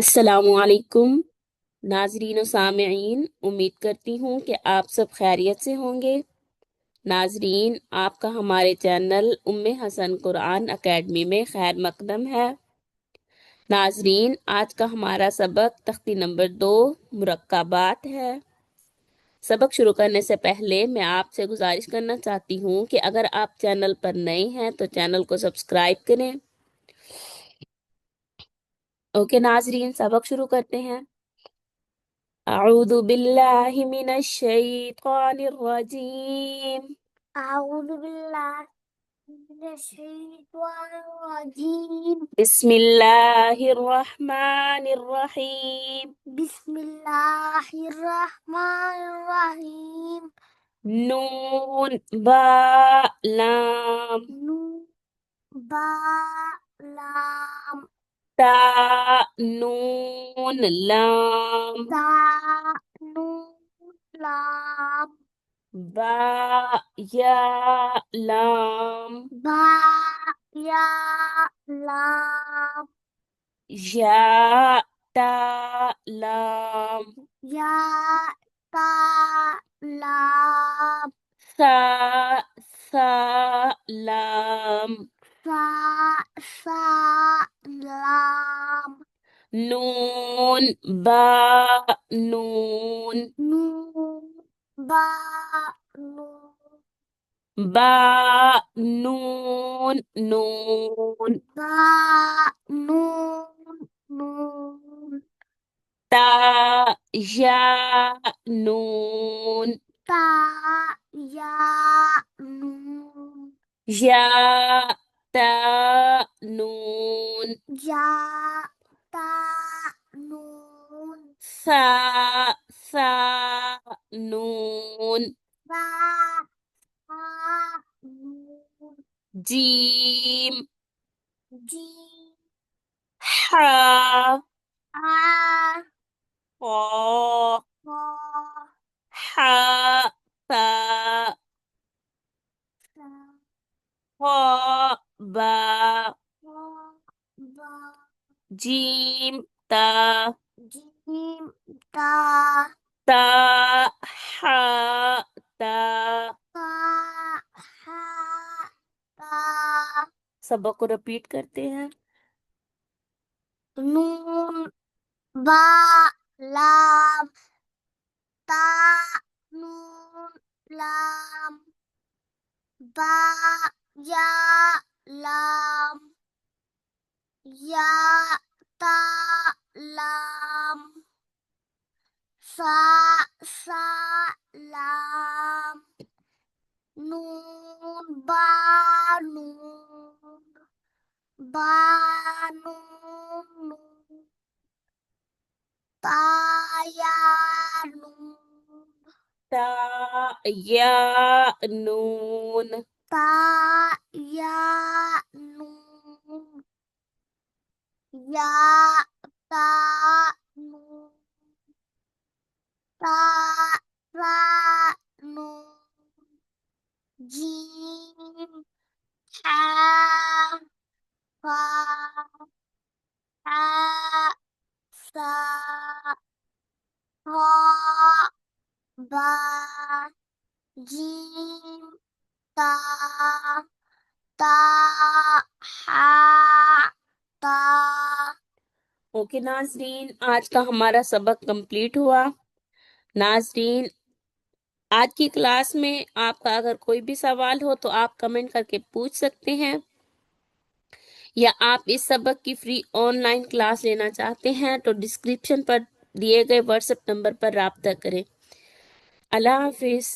अस्सलामुअलैकुम नाजरीन व सामईन। उम्मीद करती हूँ कि आप सब खैरियत से होंगे। नाजरीन, आपका हमारे चैनल उम्मे हसन कुरान एकेडमी में खैर मकदम है। नाजरीन, आज का हमारा सबक तख्ती नंबर 2 मुरक्काबात है। सबक शुरू करने से पहले मैं आपसे गुजारिश करना चाहती हूँ कि अगर आप चैनल पर नए हैं तो चैनल को सब्सक्राइब करें। ओके नाजरीन, सबक शुरू करते हैं। अऊज़ु बिल्लाहि मिनश शैतानिर रजीम। أعوذ بالله من الشيطان الرجيم. बिस्मिल्लाहिर रहमानिर रहीम। بسم الله الرحمن الرحيم. नून बा लाम نون با لام ता नून लाम تا نون لام बा या लाम با या لام या ता लाम या تا لام सा सा लाम सा सा لام नून बा नून نون با نون बा नून नून با نون نون ता या नून تا या نون या ता नून या تا نون सा सा नून با با نون जीम जी हा आ قا با हा ता सा قا बा با با जीम ता جیم تا ता हा ता। تا हा تا सबक को रिपीट करते हैं। नून बा लाम ता नून लाम बा या लाम या ता लाम सा सा लाम नून बा नून बा नून नून ता या नून ता या नून ता या नून या ता नून ता रा नून जीम हा फा हा सा हा बा जीम ता ता हा ता। ओके नाजरीन, आज का हमारा सबक कंप्लीट हुआ। नाजरीन, आज की क्लास में आपका अगर कोई भी सवाल हो तो आप कमेंट करके पूछ सकते हैं, या आप इस सबक की फ्री ऑनलाइन क्लास लेना चाहते हैं तो डिस्क्रिप्शन पर दिए गए व्हाट्सएप नंबर पर राब्ता करें। अल्लाह हाफिज।